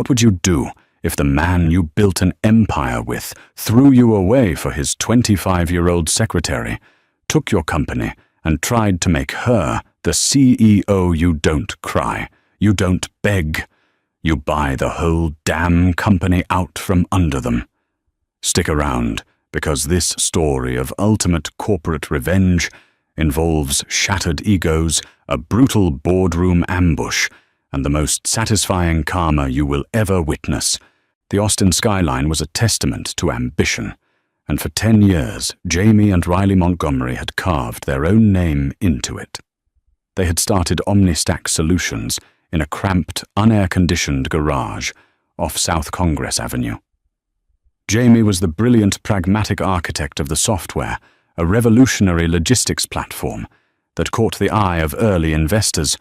What would you do if the man you built an empire with threw you away for his 25-year-old secretary, took your company, and tried to make her the CEO? You don't cry. You don't beg. You buy the whole damn company out from under them. Stick around, because this story of ultimate corporate revenge involves shattered egos, a brutal boardroom ambush, and the most satisfying karma you will ever witness. The Austin skyline was a testament to ambition, and for 10 years, Jamie and Riley Montgomery had carved their own name into it. They had started OmniStack Solutions in a cramped, unair-conditioned garage off South Congress Avenue. Jamie was the brilliant, pragmatic architect of the software, a revolutionary logistics platform that caught the eye of early investors,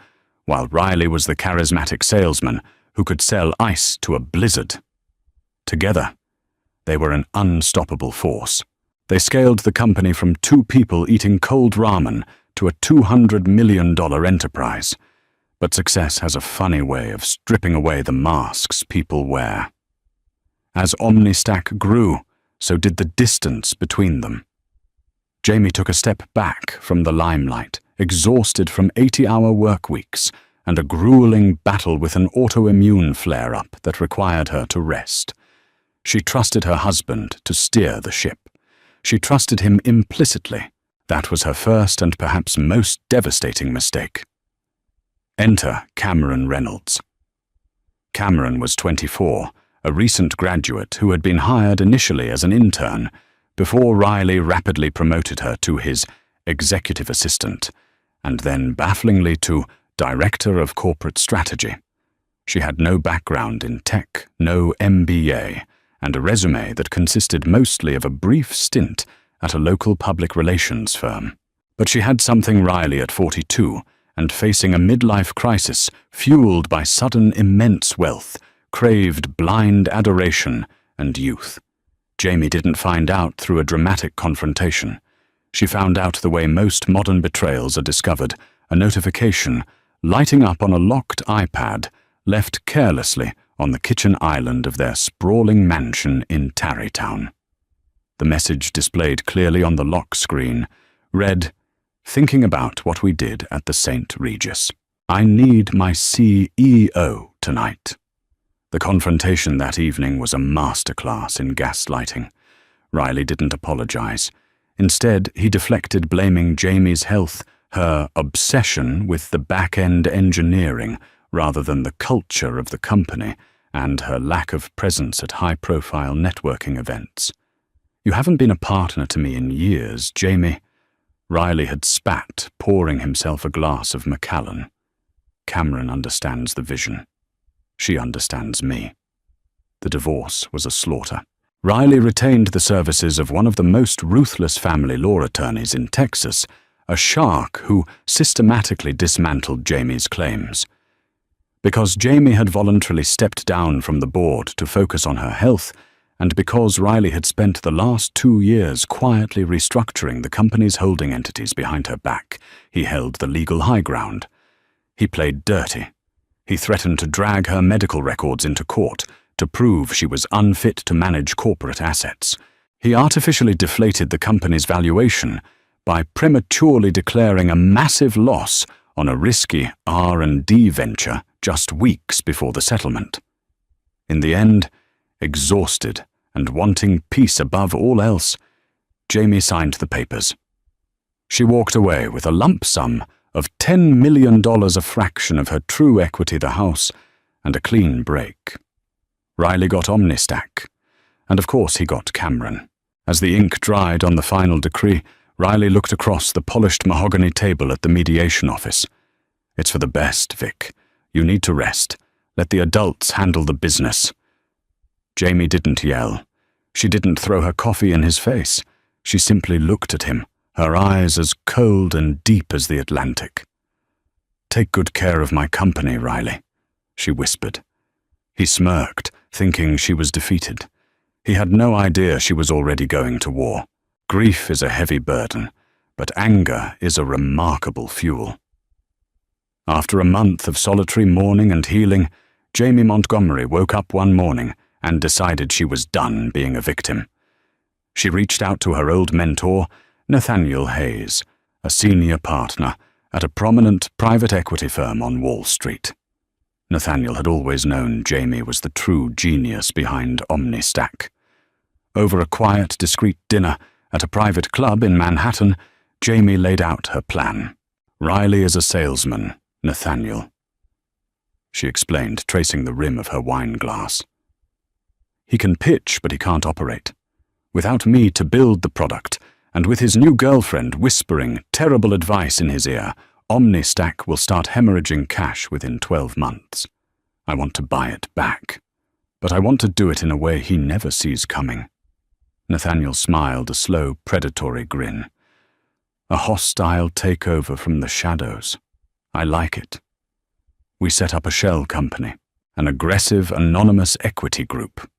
while Riley was the charismatic salesman who could sell ice to a blizzard. Together, they were an unstoppable force. They scaled the company from 2 people eating cold ramen to a $200 million enterprise. But success has a funny way of stripping away the masks people wear. As OmniStack grew, so did the distance between them. Jamie took a step back from the limelight, exhausted from 80-hour work weeks and a grueling battle with an autoimmune flare-up that required her to rest. She trusted her husband to steer the ship. She trusted him implicitly. That was her first and perhaps most devastating mistake. Enter Cameron Reynolds. Cameron was 24, a recent graduate who had been hired initially as an intern before Riley rapidly promoted her to his executive assistant and then bafflingly to director of corporate strategy. She had no background in tech, no MBA, and a resume that consisted mostly of a brief stint at a local public relations firm. But she had something Riley at 42, and facing a midlife crisis fueled by sudden immense wealth, craved blind adoration and youth. Jamie didn't find out through a dramatic confrontation. She found out the way most modern betrayals are discovered, a notification lighting up on a locked iPad left carelessly on the kitchen island of their sprawling mansion in Tarrytown. The message displayed clearly on the lock screen read, "Thinking about what we did at the St. Regis. I need my CEO tonight." The confrontation that evening was a masterclass in gaslighting. Riley didn't apologize. Instead, he deflected blaming Jamie's health, her obsession with the back-end engineering rather than the culture of the company, and her lack of presence at high-profile networking events. "You haven't been a partner to me in years, Jamie." Riley had spat, pouring himself a glass of Macallan. Cameron understands the vision. She understands me. The divorce was a slaughter. Riley retained the services of one of the most ruthless family law attorneys in Texas, a shark who systematically dismantled Jamie's claims. Because Jamie had voluntarily stepped down from the board to focus on her health, and because Riley had spent the last 2 years quietly restructuring the company's holding entities behind her back, he held the legal high ground. He played dirty. He threatened to drag her medical records into court to prove she was unfit to manage corporate assets. He artificially deflated the company's valuation by prematurely declaring a massive loss on a risky R&D venture just weeks before the settlement. In the end, exhausted and wanting peace above all else, Jamie signed the papers. She walked away with a lump sum of $10 million, a fraction of her true equity, the house, and a clean break. Riley got OmniStack, and of course he got Cameron. As the ink dried on the final decree, Riley looked across the polished mahogany table at the mediation office. "It's for the best, Vic. You need to rest. Let the adults handle the business." Jamie didn't yell. She didn't throw her coffee in his face. She simply looked at him, her eyes as cold and deep as the Atlantic. "Take good care of my company, Riley," she whispered. He smirked, thinking she was defeated. He had no idea she was already going to war. Grief is a heavy burden, but anger is a remarkable fuel. After a month of solitary mourning and healing, Jamie Montgomery woke up one morning and decided she was done being a victim. She reached out to her old mentor, Nathaniel Hayes, a senior partner at a prominent private equity firm on Wall Street. Nathaniel had always known Jamie was the true genius behind OmniStack. Over a quiet, discreet dinner at a private club in Manhattan, Jamie laid out her plan. "Riley is a salesman, Nathaniel," she explained, tracing the rim of her wine glass. "He can pitch, but he can't operate. Without me to build the product, and with his new girlfriend whispering terrible advice in his ear, OmniStack will start hemorrhaging cash within 12 months. I want to buy it back, but I want to do it in a way he never sees coming." Nathaniel smiled, a slow, predatory grin. "A hostile takeover from the shadows. I like it." We set up a shell company, an aggressive, anonymous equity group.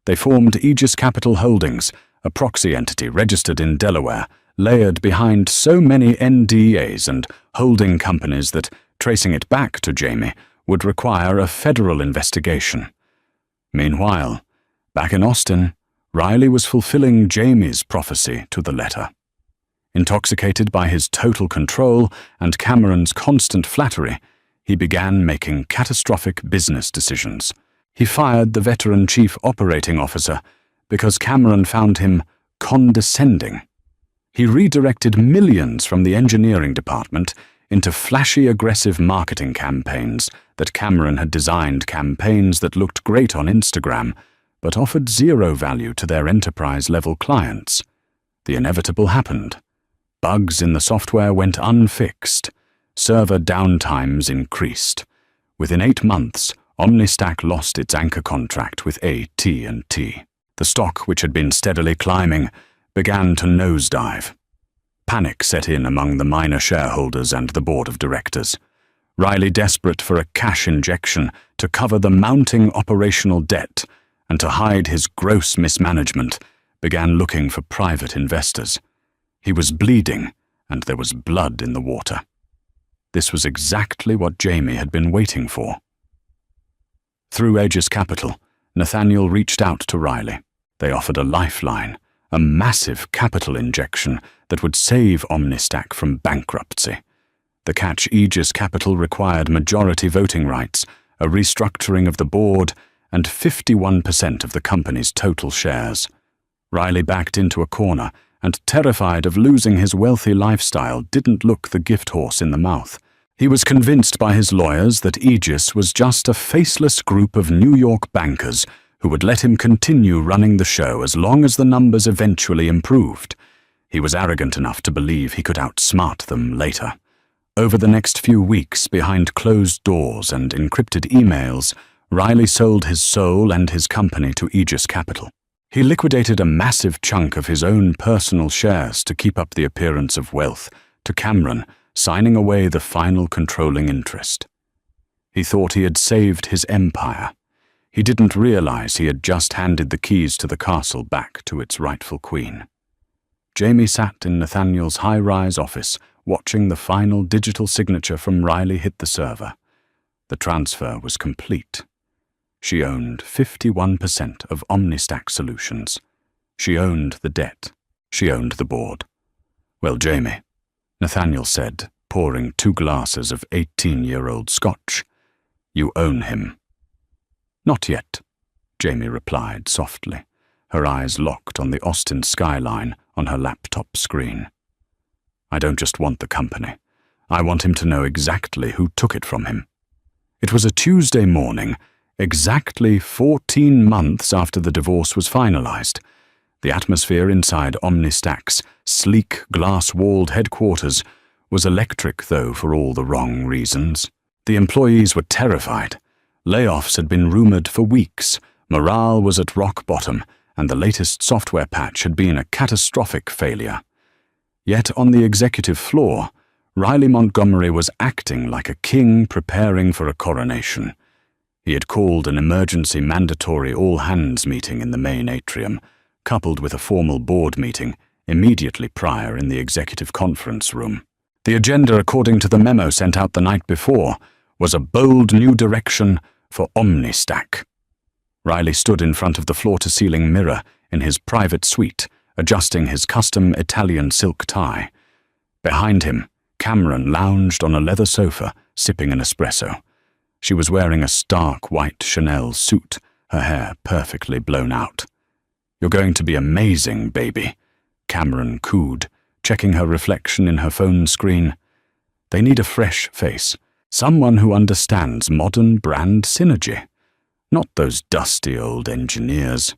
They formed Aegis Capital Holdings, a proxy entity registered in Delaware, layered behind so many NDAs and holding companies that tracing it back to Jamie would require a federal investigation. Meanwhile, back in Austin, Riley was fulfilling Jamie's prophecy to the letter. Intoxicated by his total control and Cameron's constant flattery, he began making catastrophic business decisions. He fired the veteran chief operating officer because Cameron found him condescending. He redirected millions from the engineering department into flashy, aggressive marketing campaigns that Cameron had designed, campaigns that looked great on Instagram, but offered zero value to their enterprise-level clients. The inevitable happened. Bugs in the software went unfixed. Server downtimes increased. Within 8 months, OmniStack lost its anchor contract with AT&T. The stock, which had been steadily climbing, began to nosedive. Panic set in among the minor shareholders and the board of directors. Riley, desperate for a cash injection to cover the mounting operational debt and to hide his gross mismanagement, began looking for private investors. He was bleeding, and there was blood in the water. This was exactly what Jamie had been waiting for. Through Aegis Capital, Nathaniel reached out to Riley. They offered a lifeline, a massive capital injection that would save OmniStack from bankruptcy. The catch: Aegis Capital required majority voting rights, a restructuring of the board, and 51% of the company's total shares. Riley backed into a corner and, terrified of losing his wealthy lifestyle, didn't look the gift horse in the mouth. He was convinced by his lawyers that Aegis was just a faceless group of New York bankers who would let him continue running the show as long as the numbers eventually improved. He was arrogant enough to believe he could outsmart them later. Over the next few weeks, behind closed doors and encrypted emails, Riley sold his soul and his company to Aegis Capital. He liquidated a massive chunk of his own personal shares to keep up the appearance of wealth to Cameron, signing away the final controlling interest. He thought he had saved his empire. He didn't realize he had just handed the keys to the castle back to its rightful queen. Jamie sat in Nathaniel's high-rise office, watching the final digital signature from Riley hit the server. The transfer was complete. She owned 51% of OmniStack Solutions. She owned the debt. She owned the board. "Well, Jamie," Nathaniel said, pouring 2 glasses of 18-year-old scotch, "you own him." "Not yet," Jamie replied softly, her eyes locked on the Austin skyline on her laptop screen. "I don't just want the company. I want him to know exactly who took it from him." It was a Tuesday morning, exactly 14 months after the divorce was finalized. The atmosphere inside OmniStack's sleek, glass-walled headquarters was electric, though for all the wrong reasons. The employees were terrified. Layoffs had been rumored for weeks, morale was at rock bottom, and the latest software patch had been a catastrophic failure. Yet on the executive floor, Riley Montgomery was acting like a king preparing for a coronation. He had called an emergency mandatory all-hands meeting in the main atrium, coupled with a formal board meeting immediately prior in the executive conference room. The agenda, according to the memo sent out the night before, was a bold new direction, for OmniStack. Riley stood in front of the floor-to-ceiling mirror in his private suite, adjusting his custom Italian silk tie. Behind him, Cameron lounged on a leather sofa, sipping an espresso. She was wearing a stark white Chanel suit, her hair perfectly blown out. "You're going to be amazing, baby," Cameron cooed, checking her reflection in her phone screen. They need a fresh face, someone who understands modern brand synergy. Not those dusty old engineers.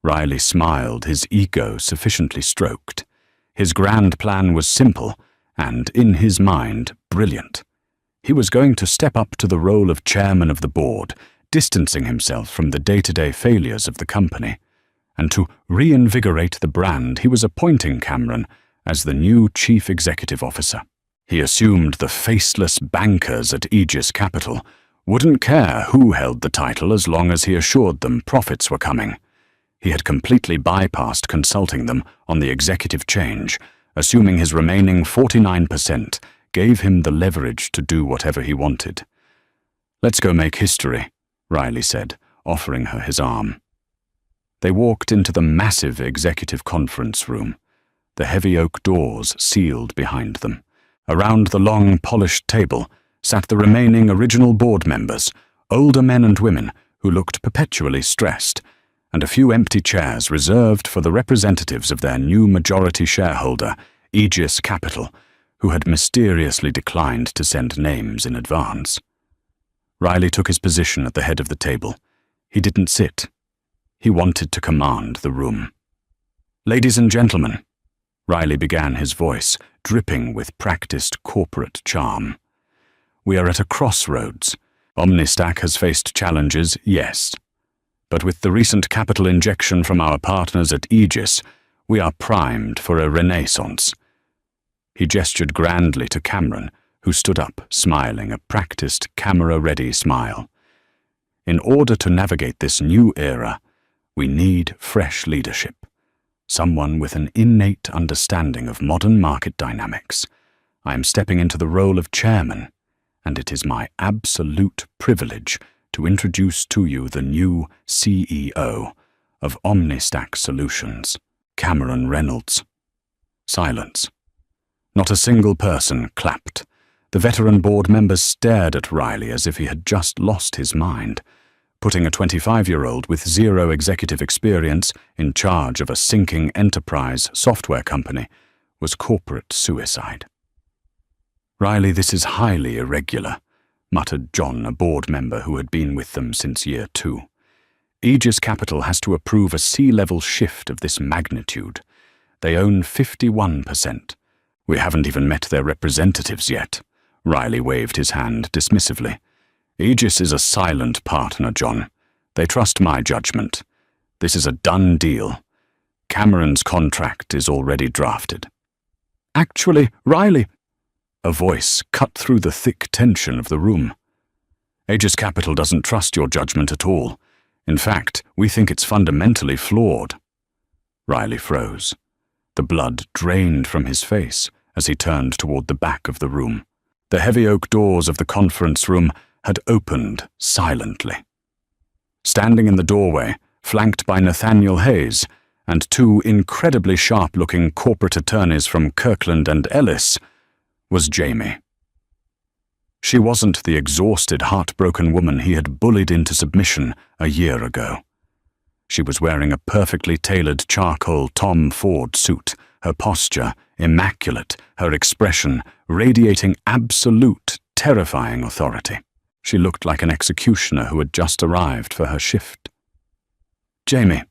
Riley smiled, his ego sufficiently stroked. His grand plan was simple, and, in his mind, brilliant. He was going to step up to the role of chairman of the board, distancing himself from the day-to-day failures of the company. And to reinvigorate the brand, he was appointing Cameron as the new chief executive officer. He assumed the faceless bankers at Aegis Capital wouldn't care who held the title as long as he assured them profits were coming. He had completely bypassed consulting them on the executive change, assuming his remaining 49% gave him the leverage to do whatever he wanted. "Let's go make history," Riley said, offering her his arm. They walked into the massive executive conference room. The heavy oak doors sealed behind them. Around the long, polished table sat the remaining original board members, older men and women who looked perpetually stressed, and a few empty chairs reserved for the representatives of their new majority shareholder, Aegis Capital, who had mysteriously declined to send names in advance. Riley took his position at the head of the table. He didn't sit. He wanted to command the room. "Ladies and gentlemen," Riley began, his voice dripping with practiced corporate charm. "We are at a crossroads. OmniStack has faced challenges, yes. But with the recent capital injection from our partners at Aegis, we are primed for a renaissance." He gestured grandly to Cameron, who stood up, smiling, a practiced, camera-ready smile. "In order to navigate this new era, we need fresh leadership. Someone with an innate understanding of modern market dynamics. I am stepping into the role of chairman, and it is my absolute privilege to introduce to you the new CEO of OmniStack Solutions, Cameron Reynolds." Silence. Not a single person clapped. The veteran board members stared at Riley as if he had just lost his mind. Putting a 25-year-old with zero executive experience in charge of a sinking enterprise software company was corporate suicide. "Riley, this is highly irregular," muttered John, a board member who had been with them since year 2. "Aegis Capital has to approve a C-level shift of this magnitude. They own 51%. We haven't even met their representatives yet." Riley waved his hand dismissively. "Aegis is a silent partner, John. They trust my judgment. This is a done deal. Cameron's contract is already drafted." "Actually, Riley," a voice cut through the thick tension of the room. "Aegis Capital doesn't trust your judgment at all. In fact, we think it's fundamentally flawed." Riley froze. The blood drained from his face as he turned toward the back of the room. The heavy oak doors of the conference room had opened silently. Standing in the doorway, flanked by Nathaniel Hayes and 2 incredibly sharp-looking corporate attorneys from Kirkland and Ellis, was Jamie. She wasn't the exhausted, heartbroken woman he had bullied into submission a year ago. She was wearing a perfectly tailored charcoal Tom Ford suit, her posture immaculate, her expression radiating absolute, terrifying authority. She looked like an executioner who had just arrived for her shift. "Jamie,"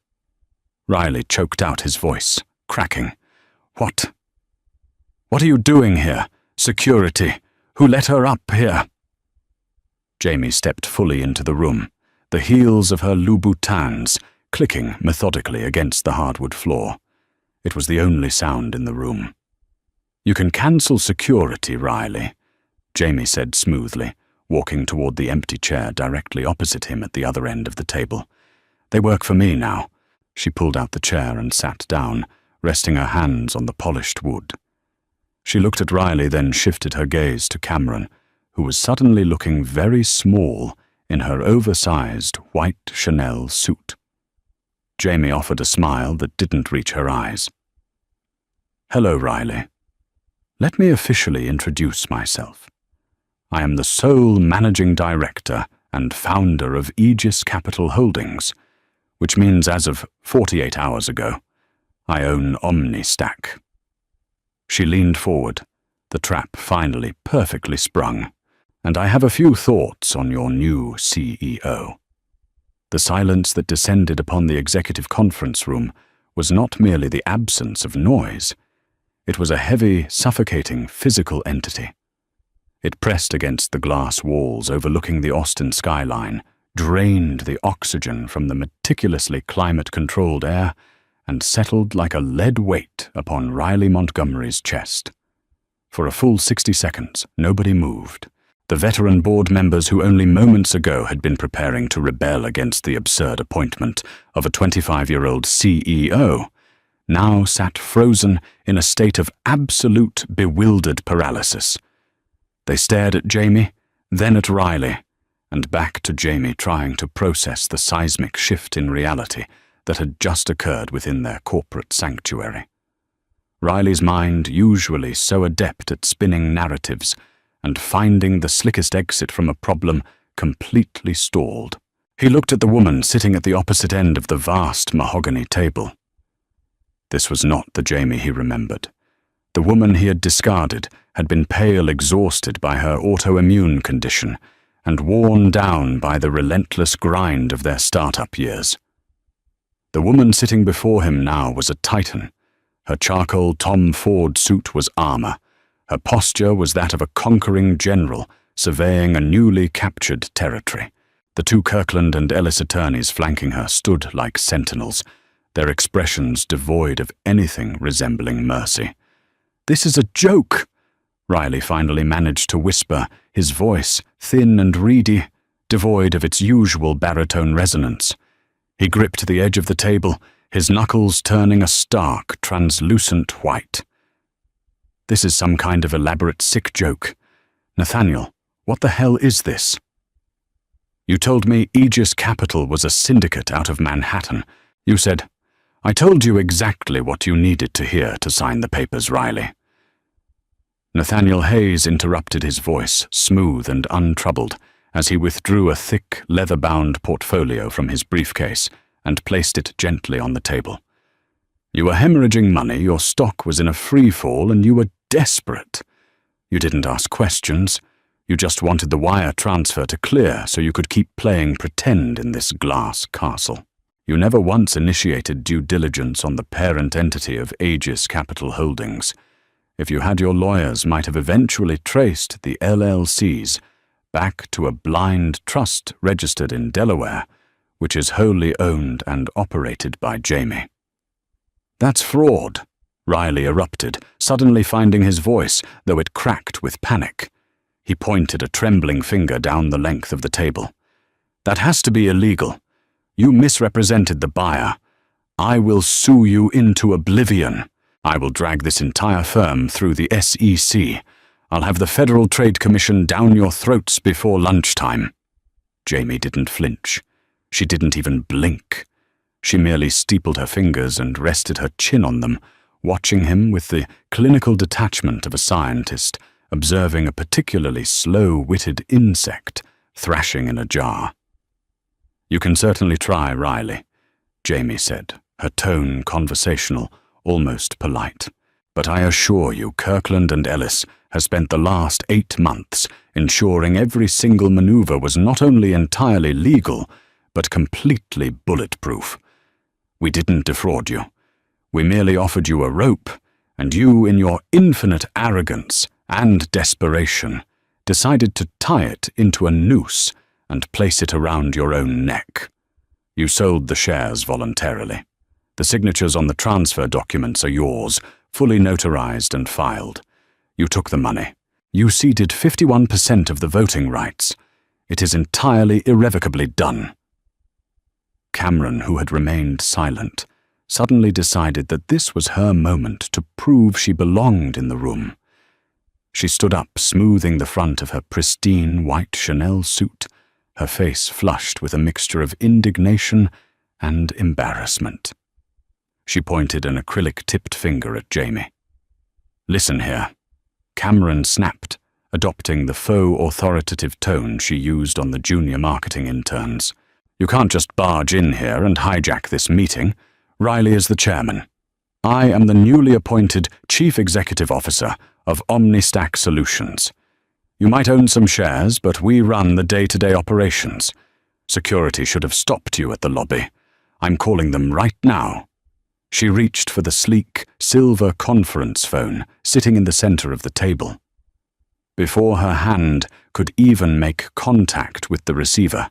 Riley choked out, his voice cracking. What are you doing here? Security. Who let her up here?" Jamie stepped fully into the room, the heels of her Louboutins clicking methodically against the hardwood floor. It was the only sound in the room. "You can cancel security, Riley," Jamie said smoothly, walking toward the empty chair directly opposite him at the other end of the table. "They work for me now." She pulled out the chair and sat down, resting her hands on the polished wood. She looked at Riley, then shifted her gaze to Cameron, who was suddenly looking very small in her oversized white Chanel suit. Jamie offered a smile that didn't reach her eyes. "Hello, Riley. Let me officially introduce myself. I am the sole managing director and founder of Aegis Capital Holdings, which means as of 48 hours ago, I own OmniStack." She leaned forward, the trap finally perfectly sprung. "And I have a few thoughts on your new CEO." The silence that descended upon the executive conference room was not merely the absence of noise. It was a heavy, suffocating physical entity. It pressed against the glass walls overlooking the Austin skyline, drained the oxygen from the meticulously climate-controlled air, and settled like a lead weight upon Riley Montgomery's chest. For a full 60 seconds, nobody moved. The veteran board members who only moments ago had been preparing to rebel against the absurd appointment of a 25-year-old CEO now sat frozen in a state of absolute bewildered paralysis. They stared at Jamie, then at Riley, and back to Jamie trying to process the seismic shift in reality that had just occurred within their corporate sanctuary. Riley's mind, usually so adept at spinning narratives and finding the slickest exit from a problem, completely stalled. He looked at the woman sitting at the opposite end of the vast mahogany table. This was not the Jamie he remembered. The woman he had discarded had been pale, exhausted by her autoimmune condition and worn down by the relentless grind of their startup years. The woman sitting before him now was a titan. Her charcoal Tom Ford suit was armor. Her posture was that of a conquering general surveying a newly captured territory. The two Kirkland and Ellis attorneys flanking her stood like sentinels, their expressions devoid of anything resembling mercy. "This is a joke," Riley finally managed to whisper, his voice thin and reedy, devoid of its usual baritone resonance. He gripped the edge of the table, his knuckles turning a stark, translucent white. "This is some kind of elaborate sick joke. Nathaniel, what the hell is this?" "You told me Aegis Capital was a syndicate out of Manhattan. You said, 'I told you exactly what you needed to hear to sign the papers, Riley.'" Nathaniel Hayes interrupted, his voice smooth and untroubled, as he withdrew a thick, leather-bound portfolio from his briefcase and placed it gently on the table. "You were hemorrhaging money, your stock was in a free fall, and you were desperate. You didn't ask questions. You just wanted the wire transfer to clear so you could keep playing pretend in this glass castle. You never once initiated due diligence on the parent entity of Aegis Capital Holdings. If you had, your lawyers might have eventually traced the LLCs back to a blind trust registered in Delaware, which is wholly owned and operated by Jamie." "That's fraud," Riley erupted, suddenly finding his voice, though it cracked with panic. He pointed a trembling finger down the length of the table. "That has to be illegal. You misrepresented the buyer. I will sue you into oblivion. I will drag this entire firm through the SEC. I'll have the Federal Trade Commission down your throats before lunchtime." Jamie didn't flinch. She didn't even blink. She merely steepled her fingers and rested her chin on them, watching him with the clinical detachment of a scientist observing a particularly slow-witted insect thrashing in a jar. "You can certainly try, Riley," Jamie said, her tone conversational, almost polite. "But I assure you Kirkland and Ellis has spent the last 8 months ensuring every single maneuver was not only entirely legal, but completely bulletproof. We didn't defraud you. We merely offered you a rope, and you, in your infinite arrogance and desperation, decided to tie it into a noose and place it around your own neck. You sold the shares voluntarily. The signatures on the transfer documents are yours, fully notarized and filed. You took the money. You ceded 51% of the voting rights. It is entirely irrevocably done." Cameron, who had remained silent, suddenly decided that this was her moment to prove she belonged in the room. She stood up, smoothing the front of her pristine white Chanel suit, her face flushed with a mixture of indignation and embarrassment. She pointed an acrylic-tipped finger at Jamie. "Listen here." Cameron snapped, adopting the faux authoritative tone she used on the junior marketing interns. "You can't just barge in here and hijack this meeting. Riley is the chairman. I am the newly appointed Chief Executive Officer of OmniStack Solutions. You might own some shares, but we run the day-to-day operations. Security should have stopped you at the lobby. I'm calling them right now." She reached for the sleek, silver conference phone sitting in the center of the table. Before her hand could even make contact with the receiver,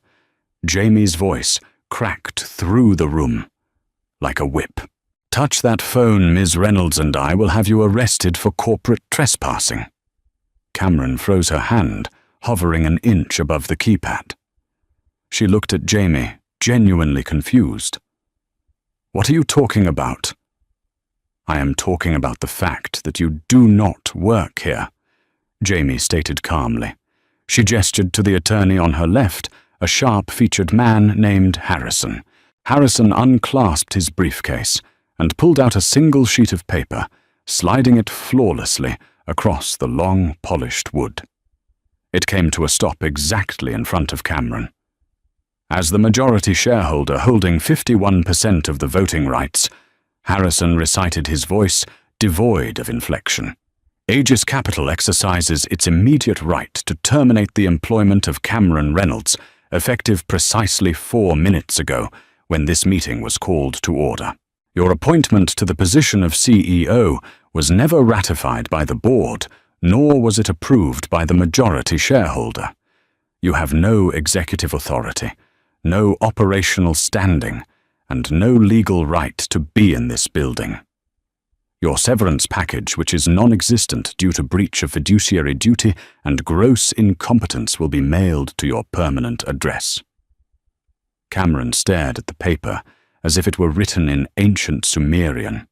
Jamie's voice cracked through the room like a whip. "Touch that phone, Ms. Reynolds, and I will have you arrested for corporate trespassing." Cameron froze her hand, hovering an inch above the keypad. She looked at Jamie, genuinely confused. "What are you talking about?" "I am talking about the fact that you do not work here," Jamie stated calmly. She gestured to the attorney on her left, a sharp-featured man named Harrison. Harrison unclasped his briefcase and pulled out a single sheet of paper, sliding it flawlessly across the long, polished wood. It came to a stop exactly in front of Cameron. As the majority shareholder holding 51% of the voting rights, Harrison recited his voice devoid of inflection. "Aegis Capital exercises its immediate right to terminate the employment of Cameron Reynolds, effective precisely 4 minutes ago, when this meeting was called to order. Your appointment to the position of CEO was never ratified by the board, nor was it approved by the majority shareholder. You have no executive authority, no operational standing, and no legal right to be in this building. Your severance package, which is non-existent due to breach of fiduciary duty and gross incompetence, will be mailed to your permanent address." Cameron stared at the paper as if it were written in ancient Sumerian.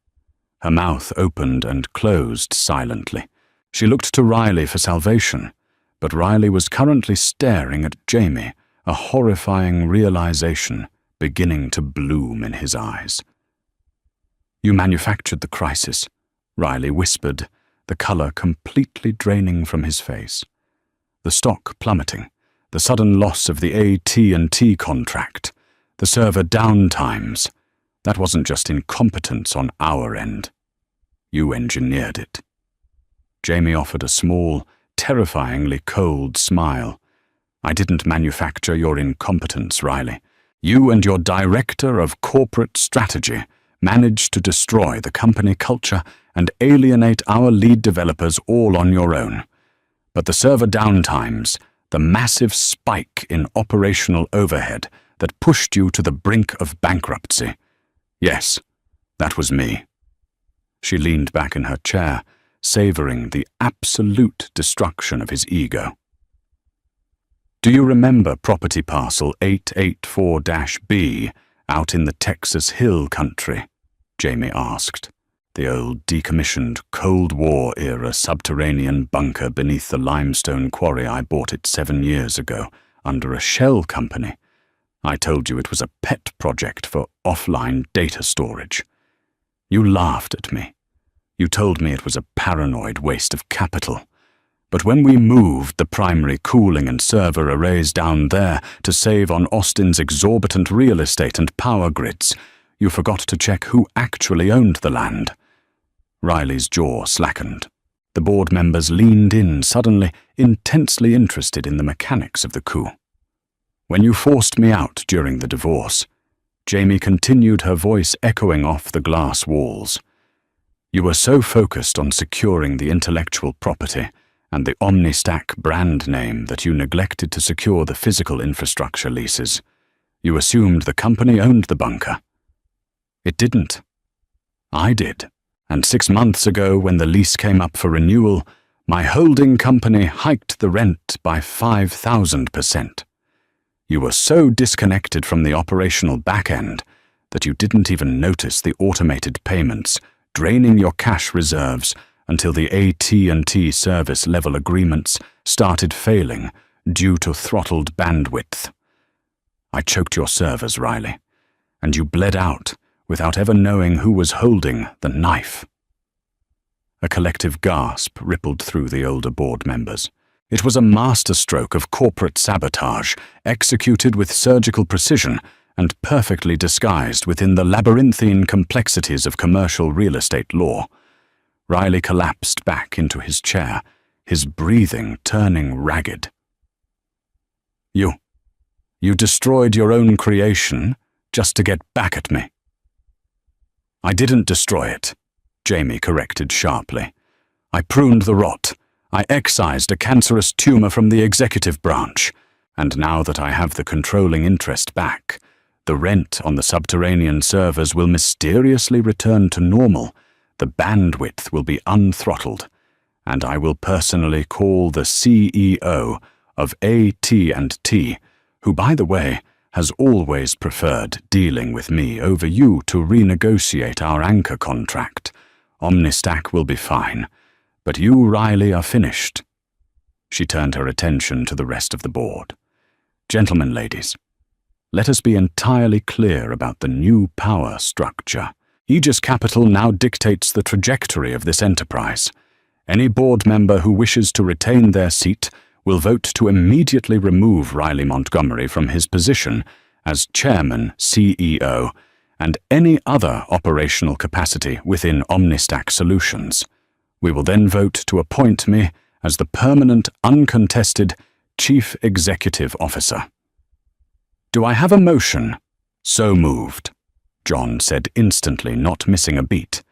Her mouth opened and closed silently. She looked to Riley for salvation, but Riley was currently staring at Jamie, a horrifying realization beginning to bloom in his eyes. "You manufactured the crisis," Riley whispered, the color completely draining from his face. "The stock plummeting, the sudden loss of the AT&T contract, the server downtimes. That wasn't just incompetence on our end. You engineered it." Jamie offered a small, terrifyingly cold smile. "I didn't manufacture your incompetence, Riley. You and your director of corporate strategy managed to destroy the company culture and alienate our lead developers all on your own. But the server downtimes, the massive spike in operational overhead that pushed you to the brink of bankruptcy. Yes, that was me." She leaned back in her chair, savoring the absolute destruction of his ego. "Do you remember property parcel 884-B out in the Texas Hill Country?" Jamie asked. "The old decommissioned Cold War-era subterranean bunker beneath the limestone quarry I bought it 7 years ago under a shell company. I told you it was a pet project for offline data storage. You laughed at me. You told me it was a paranoid waste of capital. But when we moved the primary cooling and server arrays down there to save on Austin's exorbitant real estate and power grids, you forgot to check who actually owned the land." Riley's jaw slackened. The board members leaned in, suddenly intensely interested in the mechanics of the coup. "When you forced me out during the divorce," Jamie continued, her voice echoing off the glass walls, "you were so focused on securing the intellectual property and the OmniStack brand name that you neglected to secure the physical infrastructure leases. You assumed the company owned the bunker. It didn't. I did. And 6 months ago, when the lease came up for renewal, my holding company hiked the rent by 5,000%. You were so disconnected from the operational back end that you didn't even notice the automated payments, draining your cash reserves until the AT&T service level agreements started failing due to throttled bandwidth. I choked your servers, Riley, and you bled out without ever knowing who was holding the knife." A collective gasp rippled through the older board members. It was a masterstroke of corporate sabotage, executed with surgical precision and perfectly disguised within the labyrinthine complexities of commercial real estate law. Riley collapsed back into his chair, his breathing turning ragged. You destroyed your own creation just to get back at me." "I didn't destroy it," Jamie corrected sharply. "I pruned the rot. I excised a cancerous tumor from the executive branch, and now that I have the controlling interest back, the rent on the subterranean servers will mysteriously return to normal, the bandwidth will be unthrottled, and I will personally call the CEO of AT&T, who, by the way, has always preferred dealing with me over you to renegotiate our anchor contract. Omnistack will be fine, but you, Riley, are finished." She turned her attention to the rest of the board. "Gentlemen, ladies, let us be entirely clear about the new power structure. Aegis Capital now dictates the trajectory of this enterprise. Any board member who wishes to retain their seat will vote to immediately remove Riley Montgomery from his position as Chairman, CEO, and any other operational capacity within Omnistack Solutions. We will then vote to appoint me as the permanent, uncontested Chief Executive Officer." "Do I have a motion?" "So moved," John said instantly, not missing a beat.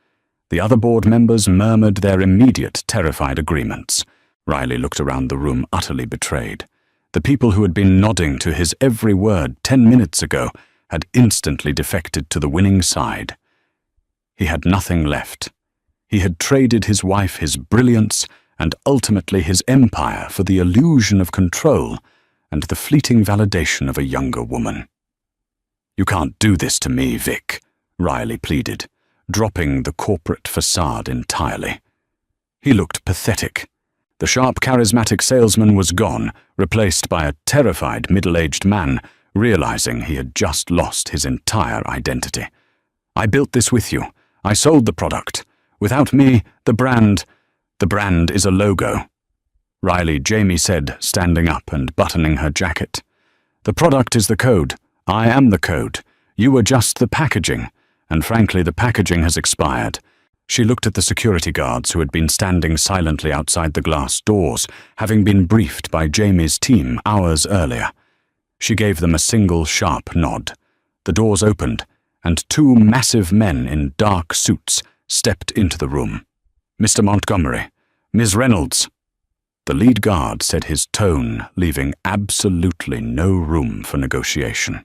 The other board members murmured their immediate, terrified agreements. Riley looked around the room, utterly betrayed. The people who had been nodding to his every word 10 minutes ago had instantly defected to the winning side. He had nothing left. He had traded his wife, his brilliance, and ultimately his empire for the illusion of control and the fleeting validation of a younger woman. "You can't do this to me, Vic," Riley pleaded, dropping the corporate facade entirely. He looked pathetic. The sharp, charismatic salesman was gone, replaced by a terrified middle-aged man, realizing he had just lost his entire identity. "I built this with you. I sold the product. Without me, the brand is a logo," Jamie said, standing up and buttoning her jacket. "The product is the code. I am the code. You were just the packaging, and frankly, the packaging has expired." She looked at the security guards who had been standing silently outside the glass doors, having been briefed by Jamie's team hours earlier. She gave them a single sharp nod. The doors opened, and 2 massive men in dark suits stepped into the room. "Mr. Montgomery, Ms. Reynolds." The lead guard said, his tone leaving absolutely no room for negotiation.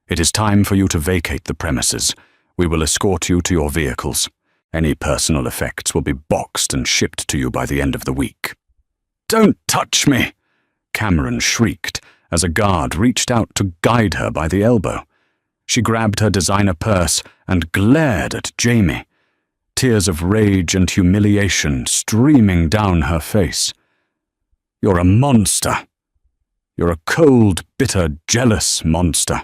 "It is time for you to vacate the premises. We will escort you to your vehicles. Any personal effects will be boxed and shipped to you by the end of the week." "Don't touch me!" Cameron shrieked as a guard reached out to guide her by the elbow. She grabbed her designer purse and glared at Jamie, tears of rage and humiliation streaming down her face. "You're a monster. You're a cold, bitter, jealous monster."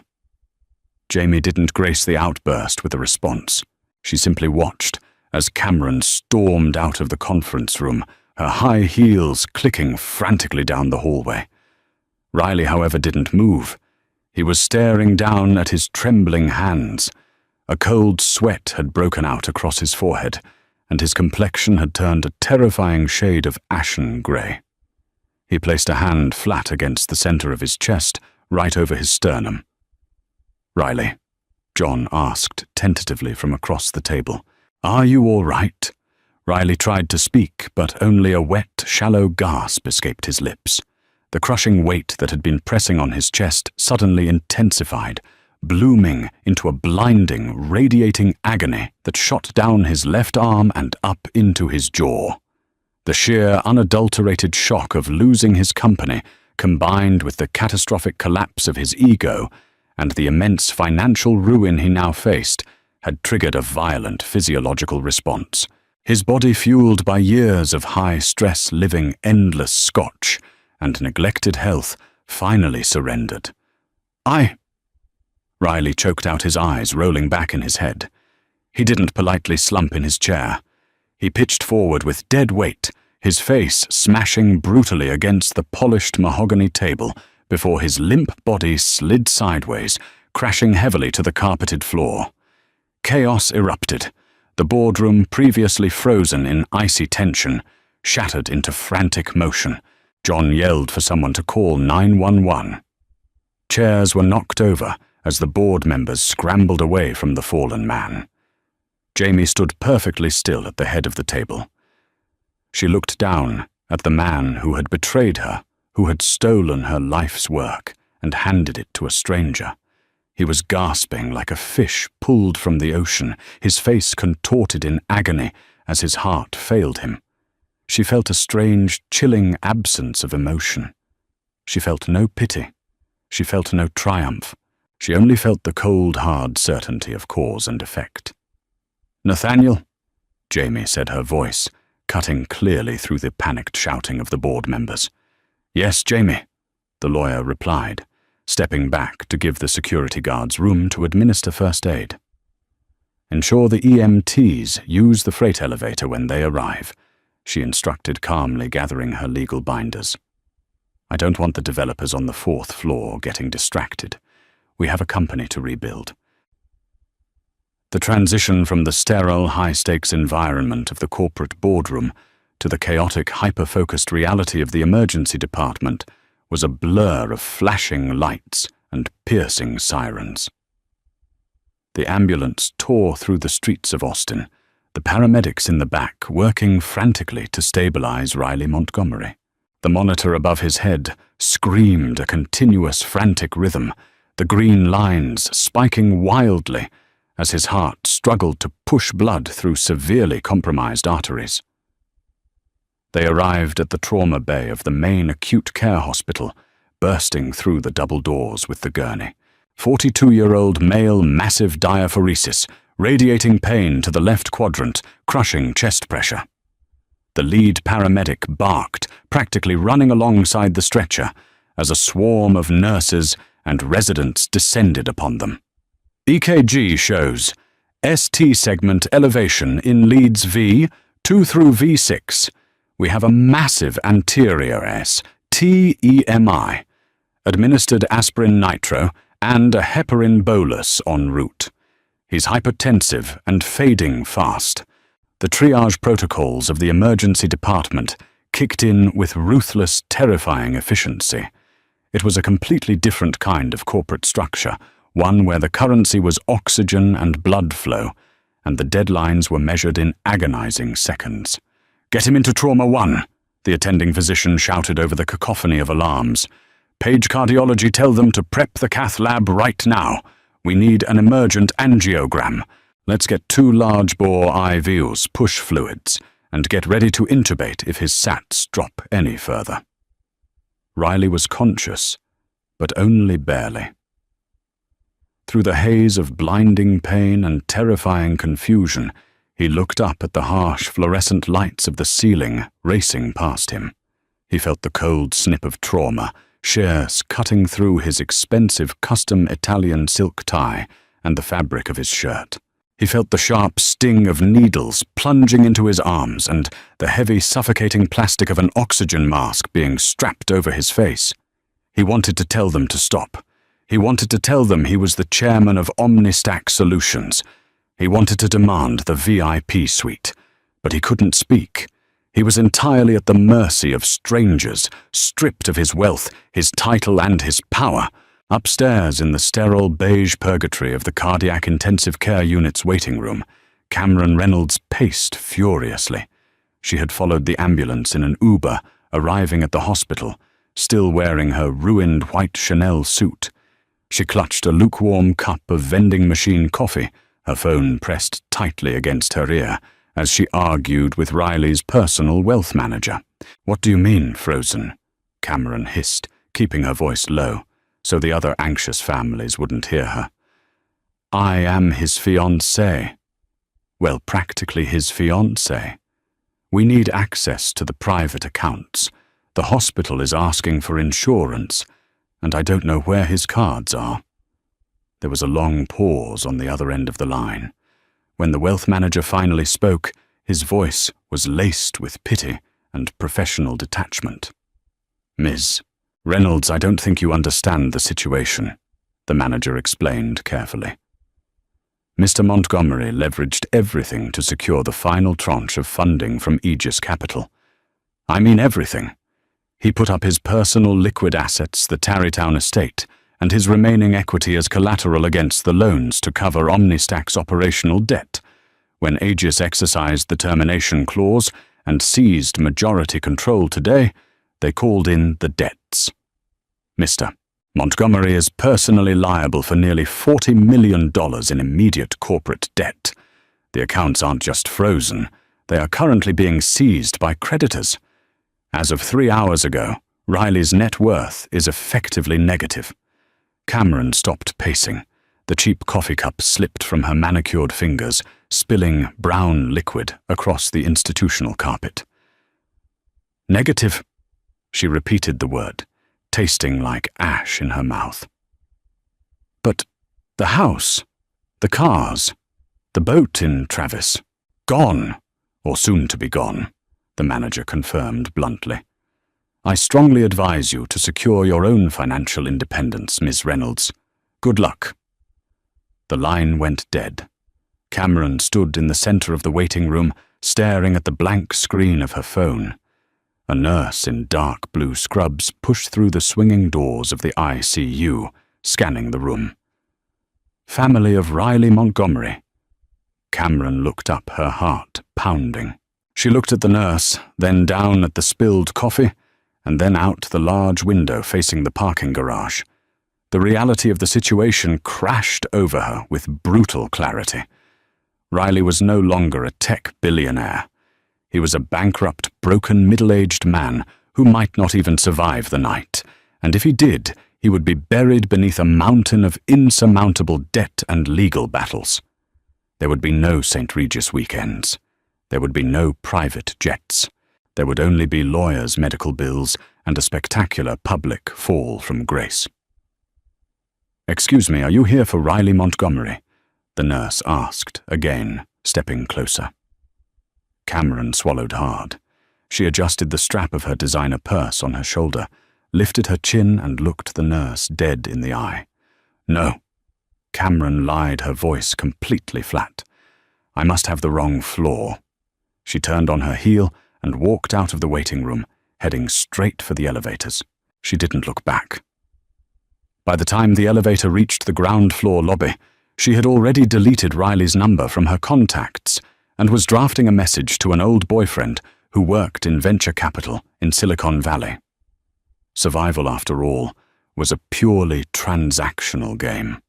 Jamie didn't grace the outburst with a response. She simply watched as Cameron stormed out of the conference room, her high heels clicking frantically down the hallway. Riley, however, didn't move. He was staring down at his trembling hands. A cold sweat had broken out across his forehead, and his complexion had turned a terrifying shade of ashen grey. He placed a hand flat against the center of his chest, right over his sternum. "Riley," John asked tentatively from across the table, "are you all right?" Riley tried to speak, but only a wet, shallow gasp escaped his lips. The crushing weight that had been pressing on his chest suddenly intensified, blooming into a blinding, radiating agony that shot down his left arm and up into his jaw. The sheer, unadulterated shock of losing his company, combined with the catastrophic collapse of his ego and the immense financial ruin he now faced, had triggered a violent physiological response. His body, fueled by years of high-stress living, endless scotch, and neglected health, finally surrendered. Riley choked out his eyes, rolling back in his head. He didn't politely slump in his chair. He pitched forward with dead weight, his face smashing brutally against the polished mahogany table before his limp body slid sideways, crashing heavily to the carpeted floor. Chaos erupted. The boardroom, previously frozen in icy tension, shattered into frantic motion. John yelled for someone to call 911. Chairs were knocked over as the board members scrambled away from the fallen man. Jamie stood perfectly still at the head of the table. She looked down at the man who had betrayed her, who had stolen her life's work and handed it to a stranger. He was gasping like a fish pulled from the ocean, his face contorted in agony as his heart failed him. She felt a strange, chilling absence of emotion. She felt no pity. She felt no triumph. She only felt the cold, hard certainty of cause and effect. "Nathaniel," Jamie said, her voice cutting clearly through the panicked shouting of the board members. "Yes, Jamie," the lawyer replied, stepping back to give the security guards room to administer first aid. "Ensure the EMTs use the freight elevator when they arrive," she instructed, calmly gathering her legal binders. "I don't want the developers on the 4th floor getting distracted. We have a company to rebuild." The transition from the sterile, high-stakes environment of the corporate boardroom to the chaotic, hyper-focused reality of the emergency department was a blur of flashing lights and piercing sirens. The ambulance tore through the streets of Austin, the paramedics in the back working frantically to stabilize Riley Montgomery. The monitor above his head screamed a continuous, frantic rhythm, the green lines spiking wildly as his heart struggled to push blood through severely compromised arteries. They arrived at the trauma bay of the main acute care hospital, bursting through the double doors with the gurney. 42-year-old male, massive diaphoresis, radiating pain to the left quadrant, crushing chest pressure. The lead paramedic barked, practically running alongside the stretcher, as a swarm of nurses and residents descended upon them. EKG shows ST segment elevation in leads V 2 through V6. We have a massive anterior S, TEMI, administered aspirin nitro and a heparin bolus en route. He's hypertensive and fading fast. The triage protocols of the emergency department kicked in with ruthless, terrifying efficiency. It was a completely different kind of corporate structure, one where the currency was oxygen and blood flow, and the deadlines were measured in agonizing seconds. "Get him into Trauma 1, the attending physician shouted over the cacophony of alarms. "Page Cardiology, tell them to prep the cath lab right now. We need an emergent angiogram. Let's get 2 large-bore IVs, push fluids, and get ready to intubate if his SATs drop any further." Riley was conscious, but only barely. Through the haze of blinding pain and terrifying confusion, he looked up at the harsh fluorescent lights of the ceiling racing past him. He felt the cold snip of trauma, shears cutting through his expensive custom Italian silk tie and the fabric of his shirt. He felt the sharp sting of needles plunging into his arms and the heavy, suffocating plastic of an oxygen mask being strapped over his face. He wanted to tell them to stop. He wanted to tell them he was the chairman of OmniStack Solutions. He wanted to demand the VIP suite, but he couldn't speak. He was entirely at the mercy of strangers, stripped of his wealth, his title, and his power. Upstairs in the sterile beige purgatory of the cardiac intensive care unit's waiting room, Cameron Reynolds paced furiously. She had followed the ambulance in an Uber, arriving at the hospital, still wearing her ruined white Chanel suit. She clutched a lukewarm cup of vending machine coffee, her phone pressed tightly against her ear, as she argued with Riley's personal wealth manager. "What do you mean, frozen?" Cameron hissed, keeping her voice low, so the other anxious families wouldn't hear her. "I am his fiancée. Well, practically his fiancée. We need access to the private accounts. The hospital is asking for insurance, and I don't know where his cards are." There was a long pause on the other end of the line. When the wealth manager finally spoke, his voice was laced with pity and professional detachment. "Ms. Reynolds, I don't think you understand the situation," the manager explained carefully. Mr. Montgomery leveraged everything to secure the final tranche of funding from Aegis Capital. I mean everything. He put up his personal liquid assets, the Tarrytown estate, and his remaining equity as collateral against the loans to cover Omnistack's operational debt. When Aegis exercised the termination clause and seized majority control today, they called in the debts. Mr. Montgomery is personally liable for nearly $40 million in immediate corporate debt. The accounts aren't just frozen, they are currently being seized by creditors. As of 3 hours ago, Riley's net worth is effectively negative. Cameron stopped pacing. The cheap coffee cup slipped from her manicured fingers, spilling brown liquid across the institutional carpet. Negative, she repeated the word, tasting like ash in her mouth. But the house, the cars, the boat in Travis, gone, or soon to be gone, the manager confirmed bluntly. I strongly advise you to secure your own financial independence, Ms. Reynolds. Good luck. The line went dead. Cameron stood in the center of the waiting room, staring at the blank screen of her phone. A nurse in dark blue scrubs pushed through the swinging doors of the ICU, scanning the room. Family of Riley Montgomery. Cameron looked up, her heart pounding. She looked at the nurse, then down at the spilled coffee, and then out the large window facing the parking garage. The reality of the situation crashed over her with brutal clarity. Riley was no longer a tech billionaire. He was a bankrupt, broken, middle-aged man who might not even survive the night, and if he did, he would be buried beneath a mountain of insurmountable debt and legal battles. There would be no St. Regis weekends. There would be no private jets. There would only be lawyers' medical bills and a spectacular public fall from grace. "Excuse me, are you here for Riley Montgomery?" the nurse asked, again, stepping closer. Cameron swallowed hard. She adjusted the strap of her designer purse on her shoulder, lifted her chin and looked the nurse dead in the eye. "No." Cameron lied, her voice completely flat. "I must have the wrong floor." She turned on her heel and walked out of the waiting room, heading straight for the elevators. She didn't look back. By the time the elevator reached the ground floor lobby, she had already deleted Riley's number from her contacts and was drafting a message to an old boyfriend who worked in venture capital in Silicon Valley. Survival, after all, was a purely transactional game.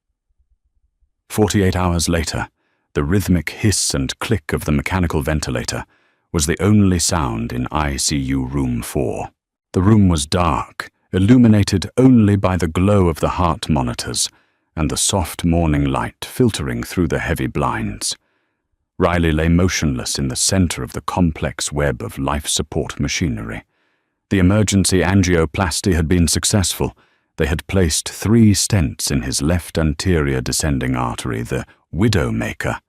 48 hours later, the rhythmic hiss and click of the mechanical ventilator was the only sound in ICU Room 4. The room was dark, illuminated only by the glow of the heart monitors and the soft morning light filtering through the heavy blinds. Riley lay motionless in the center of the complex web of life support machinery. The emergency angioplasty had been successful. They had placed 3 stents in his left anterior descending artery, the Widowmaker.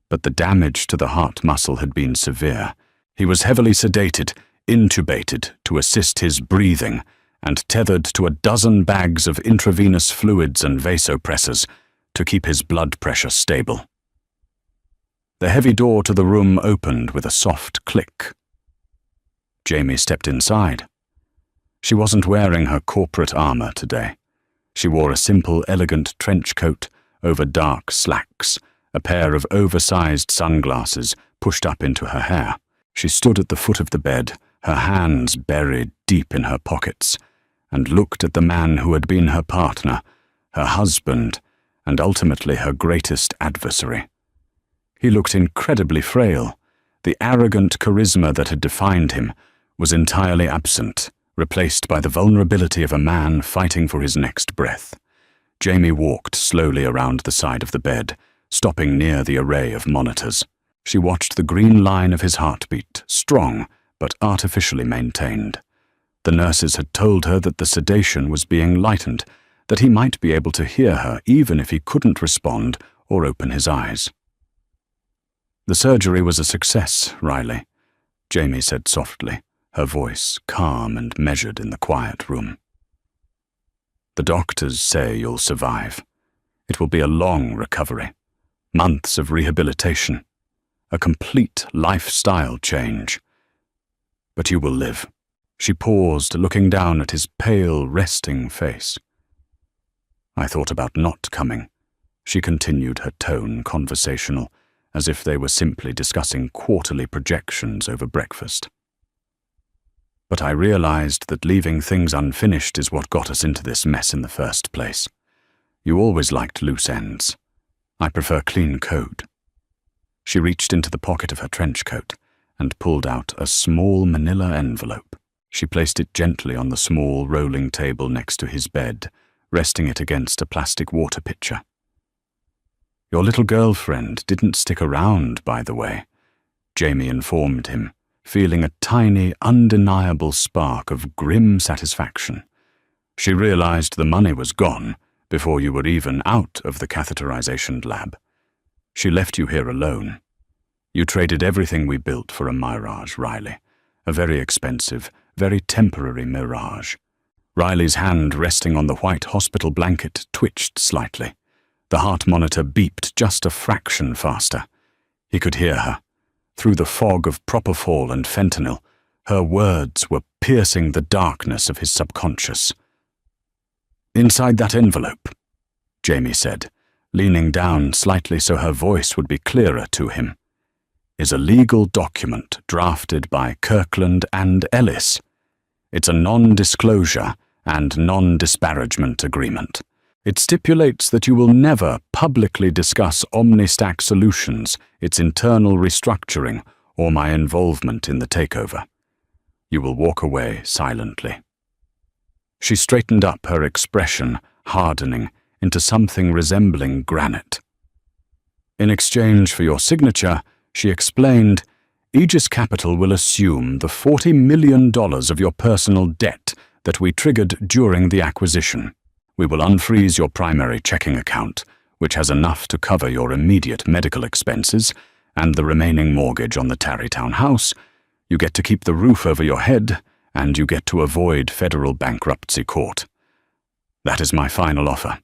But the damage to the heart muscle had been severe. He was heavily sedated, intubated to assist his breathing, and tethered to a dozen bags of intravenous fluids and vasopressors to keep his blood pressure stable. The heavy door to the room opened with a soft click. Jamie stepped inside. She wasn't wearing her corporate armor today. She wore a simple, elegant trench coat over dark slacks, a pair of oversized sunglasses pushed up into her hair. She stood at the foot of the bed, her hands buried deep in her pockets, and looked at the man who had been her partner, her husband, and ultimately her greatest adversary. He looked incredibly frail. The arrogant charisma that had defined him was entirely absent, replaced by the vulnerability of a man fighting for his next breath. Jamie walked slowly around the side of the bed, stopping near the array of monitors. She watched the green line of his heartbeat, strong but artificially maintained. The nurses had told her that the sedation was being lightened, that he might be able to hear her even if he couldn't respond or open his eyes. "The surgery was a success, Riley," Jamie said softly, her voice calm and measured in the quiet room. "The doctors say you'll survive. It will be a long recovery, months of rehabilitation, a complete lifestyle change. But you will live." She paused, looking down at his pale, resting face. "I thought about not coming," she continued, her tone conversational, as if they were simply discussing quarterly projections over breakfast. "But I realized that leaving things unfinished is what got us into this mess in the first place. You always liked loose ends. I prefer clean code." She reached into the pocket of her trench coat and pulled out a small manila envelope. She placed it gently on the small rolling table next to his bed, resting it against a plastic water pitcher. "Your little girlfriend didn't stick around, by the way," Jamie informed him, feeling a tiny, undeniable spark of grim satisfaction. "She realized the money was gone before you were even out of the catheterization lab. She left you here alone. You traded everything we built for a mirage, Riley. A very expensive, very temporary mirage." Riley's hand resting on the white hospital blanket twitched slightly. The heart monitor beeped just a fraction faster. He could hear her. Through the fog of propofol and fentanyl, her words were piercing the darkness of his subconscious. "Inside that envelope," Jamie said, leaning down slightly so her voice would be clearer to him, "is a legal document drafted by Kirkland and Ellis. It's a non-disclosure and non-disparagement agreement. It stipulates that you will never publicly discuss OmniStack Solutions, its internal restructuring, or my involvement in the takeover. You will walk away silently." She straightened up, her expression hardening into something resembling granite. "In exchange for your signature," she explained, "Aegis Capital will assume the $40 million of your personal debt that we triggered during the acquisition. We will unfreeze your primary checking account, which has enough to cover your immediate medical expenses, and the remaining mortgage on the Tarrytown house. You get to keep the roof over your head, and you get to avoid federal bankruptcy court. That is my final offer.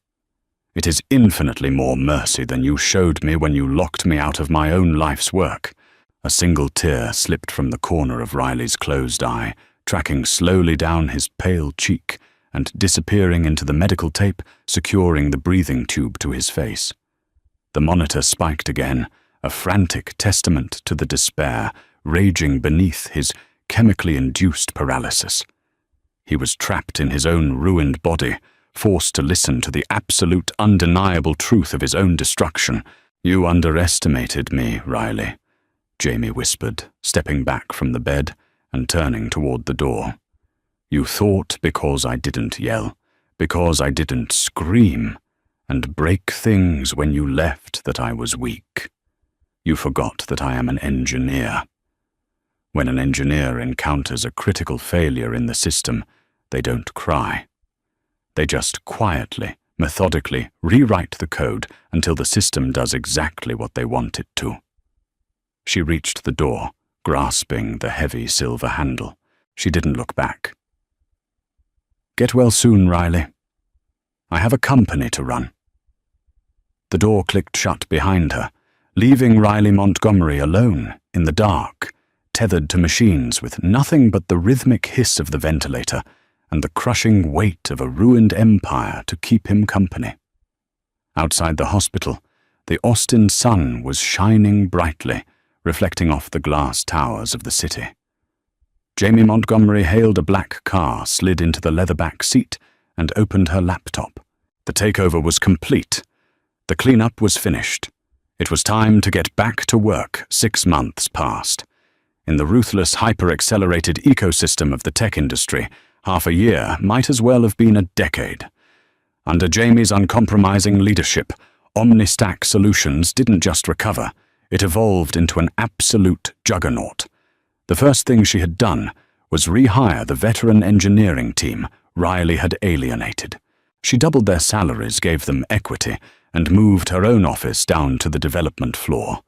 It is infinitely more mercy than you showed me when you locked me out of my own life's work." A single tear slipped from the corner of Riley's closed eye, tracking slowly down his pale cheek and disappearing into the medical tape securing the breathing tube to his face. The monitor spiked again, a frantic testament to the despair raging beneath his chemically induced paralysis. He was trapped in his own ruined body, forced to listen to the absolute undeniable truth of his own destruction. "You underestimated me, Riley," Jamie whispered, stepping back from the bed and turning toward the door. "You thought because I didn't yell, because I didn't scream and break things when you left that I was weak. You forgot that I am an engineer. When an engineer encounters a critical failure in the system, they don't cry. They just quietly, methodically rewrite the code until the system does exactly what they want it to." She reached the door, grasping the heavy silver handle. She didn't look back. "Get well soon, Riley. I have a company to run." The door clicked shut behind her, leaving Riley Montgomery alone, in the dark, tethered to machines with nothing but the rhythmic hiss of the ventilator and the crushing weight of a ruined empire to keep him company. Outside the hospital, the Austin sun was shining brightly, reflecting off the glass towers of the city. Jamie Montgomery hailed a black car, slid into the leatherback seat, and opened her laptop. The takeover was complete. The cleanup was finished. It was time to get back to work. 6 months passed. In the ruthless, hyper-accelerated ecosystem of the tech industry, half a year might as well have been a decade. Under Jamie's uncompromising leadership, OmniStack Solutions didn't just recover, it evolved into an absolute juggernaut. The first thing she had done was rehire the veteran engineering team Riley had alienated. She doubled their salaries, gave them equity, and moved her own office down to the development floor.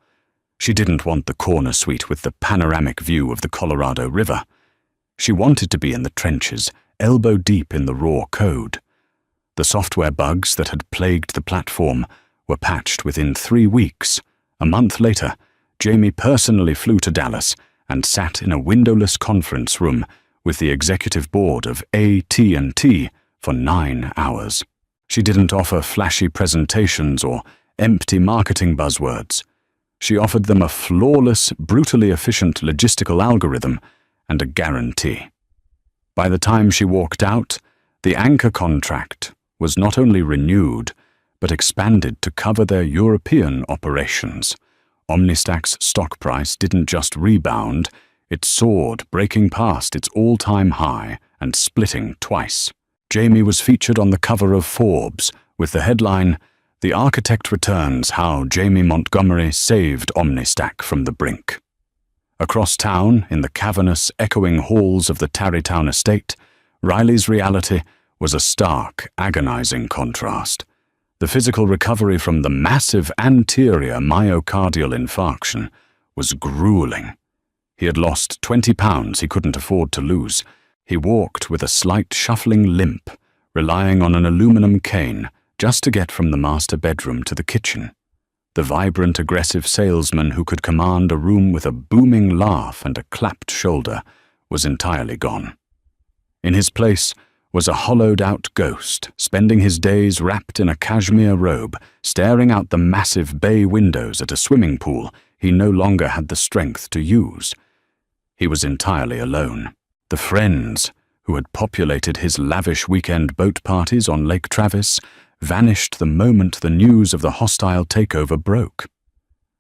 She didn't want the corner suite with the panoramic view of the Colorado River. She wanted to be in the trenches, elbow deep in the raw code. The software bugs that had plagued the platform were patched within 3 weeks. A month later, Jamie personally flew to Dallas and sat in a windowless conference room with the executive board of AT&T for 9 hours. She didn't offer flashy presentations or empty marketing buzzwords. She offered them a flawless, brutally efficient logistical algorithm and a guarantee. By the time she walked out, the anchor contract was not only renewed, but expanded to cover their European operations. OmniStack's stock price didn't just rebound, it soared, breaking past its all-time high and splitting twice. Jamie was featured on the cover of Forbes with the headline, "The Architect Returns: How Jamie Montgomery Saved OmniStack from the Brink." Across town, in the cavernous, echoing halls of the Tarrytown estate, Riley's reality was a stark, agonizing contrast. The physical recovery from the massive anterior myocardial infarction was grueling. He had lost 20 pounds he couldn't afford to lose. He walked with a slight shuffling limp, relying on an aluminum cane just to get from the master bedroom to the kitchen. The vibrant, aggressive salesman who could command a room with a booming laugh and a clapped shoulder was entirely gone. In his place was a hollowed-out ghost, spending his days wrapped in a cashmere robe, staring out the massive bay windows at a swimming pool he no longer had the strength to use. He was entirely alone. The friends who had populated his lavish weekend boat parties on Lake Travis vanished the moment the news of the hostile takeover broke.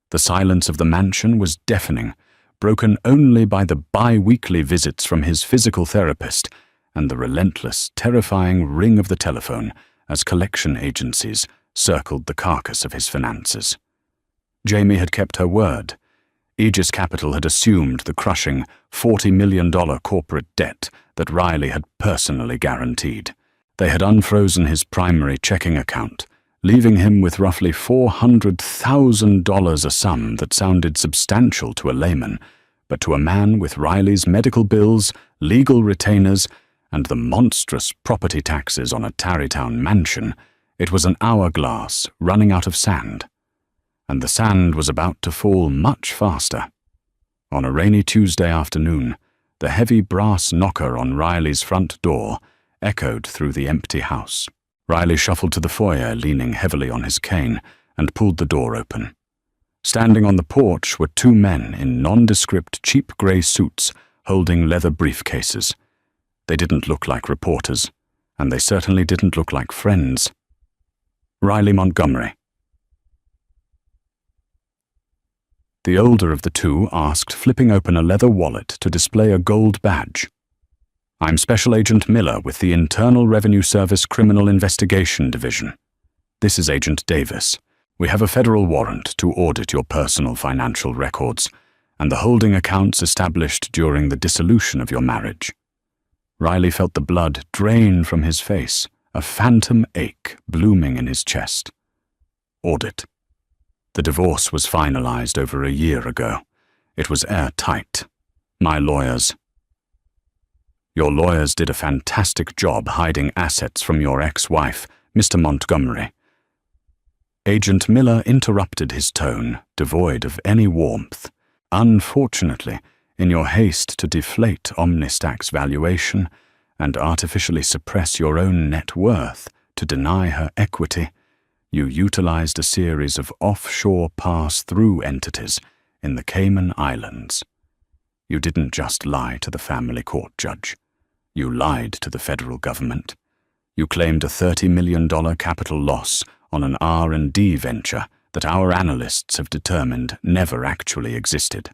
The silence of the mansion was deafening, broken only by the bi-weekly visits from his physical therapist and the relentless, terrifying ring of the telephone as collection agencies circled the carcass of his finances. Jamie had kept her word. Aegis Capital had assumed the crushing $40 million corporate debt that Riley had personally guaranteed. They had unfrozen his primary checking account, leaving him with roughly $400,000, a sum that sounded substantial to a layman, but to a man with Riley's medical bills, legal retainers, and the monstrous property taxes on a Tarrytown mansion, it was an hourglass running out of sand. And the sand was about to fall much faster. On a rainy Tuesday afternoon, the heavy brass knocker on Riley's front door echoed through the empty house. Riley shuffled to the foyer, leaning heavily on his cane, and pulled the door open. Standing on the porch were 2 men in nondescript, cheap grey suits holding leather briefcases. They didn't look like reporters, and they certainly didn't look like friends. Riley Montgomery. The older of the two asked, flipping open a leather wallet to display a gold badge. "I'm Special Agent Miller with the Internal Revenue Service Criminal Investigation Division. This is Agent Davis. We have a federal warrant to audit your personal financial records and the holding accounts established during the dissolution of your marriage." Riley felt the blood drain from his face, a phantom ache blooming in his chest. Audit. The divorce was finalized over a year ago. It was airtight. My lawyers. Your lawyers did a fantastic job hiding assets from your ex-wife, Mr. Montgomery. Agent Miller interrupted his tone, devoid of any warmth. Unfortunately, in your haste to deflate OmniStack's valuation and artificially suppress your own net worth to deny her equity, you utilized a series of offshore pass-through entities in the Cayman Islands. You didn't just lie to the family court judge. You lied to the federal government. You claimed a $30 million capital loss on an R&D venture that our analysts have determined never actually existed.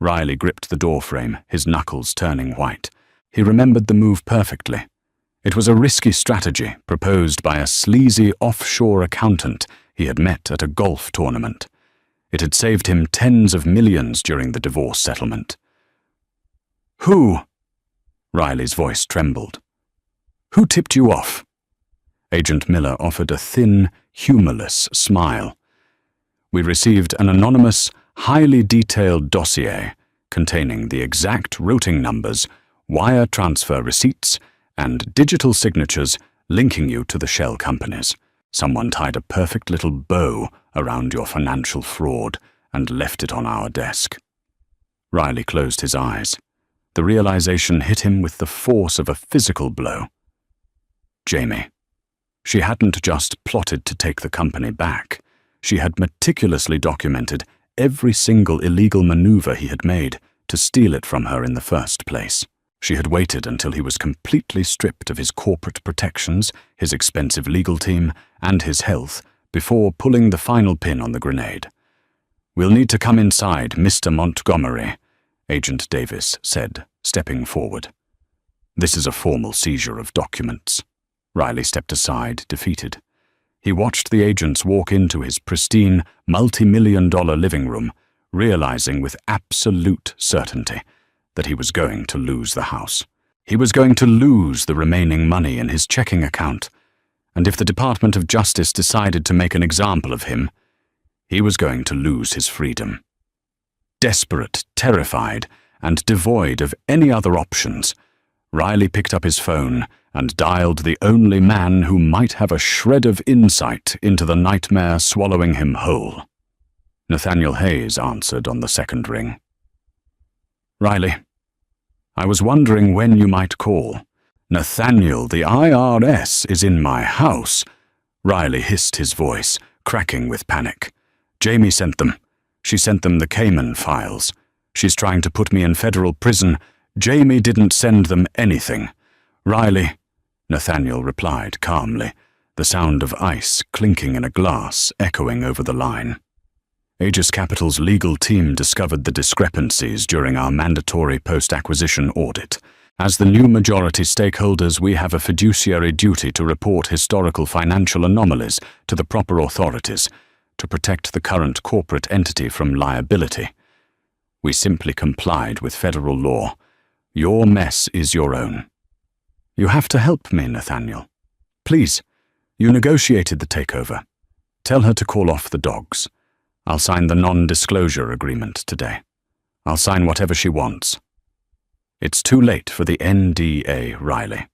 Riley gripped the doorframe, his knuckles turning white. He remembered the move perfectly. It was a risky strategy proposed by a sleazy offshore accountant he had met at a golf tournament. It had saved him tens of millions during the divorce settlement. "Who?" Riley's voice trembled. "Who tipped you off?" Agent Miller offered a thin, humorless smile. We received an anonymous, highly detailed dossier containing the exact routing numbers, wire transfer receipts, and digital signatures linking you to the shell companies. Someone tied a perfect little bow around your financial fraud and left it on our desk. Riley closed his eyes. The realization hit him with the force of a physical blow. Jamie. She hadn't just plotted to take the company back. She had meticulously documented every single illegal maneuver he had made to steal it from her in the first place. She had waited until he was completely stripped of his corporate protections, his expensive legal team, and his health before pulling the final pin on the grenade. "We'll need to come inside, Mr. Montgomery," Agent Davis said, stepping forward. "This is a formal seizure of documents." Riley stepped aside, defeated. He watched the agents walk into his pristine, multi-million-dollar living room, realizing with absolute certainty that he was going to lose the house. He was going to lose the remaining money in his checking account, and if the Department of Justice decided to make an example of him, he was going to lose his freedom. Desperate, terrified, and devoid of any other options, Riley picked up his phone and dialed the only man who might have a shred of insight into the nightmare swallowing him whole. Nathaniel Hayes answered on the second ring. "Riley, I was wondering when you might call." "Nathaniel, the IRS is in my house." Riley hissed, his voice cracking with panic. "Jamie sent them. She sent them the Cayman files. She's trying to put me in federal prison. Jamie didn't send them anything." "Riley," Nathaniel replied calmly, the sound of ice clinking in a glass echoing over the line. Aegis Capital's legal team discovered the discrepancies during our mandatory post-acquisition audit. As the new majority stakeholders, we have a fiduciary duty to report historical financial anomalies to the proper authorities to protect the current corporate entity from liability. We simply complied with federal law. Your mess is your own. You have to help me, Nathaniel. Please, you negotiated the takeover. Tell her to call off the dogs. I'll sign the non-disclosure agreement today. I'll sign whatever she wants. It's too late for the NDA, Riley.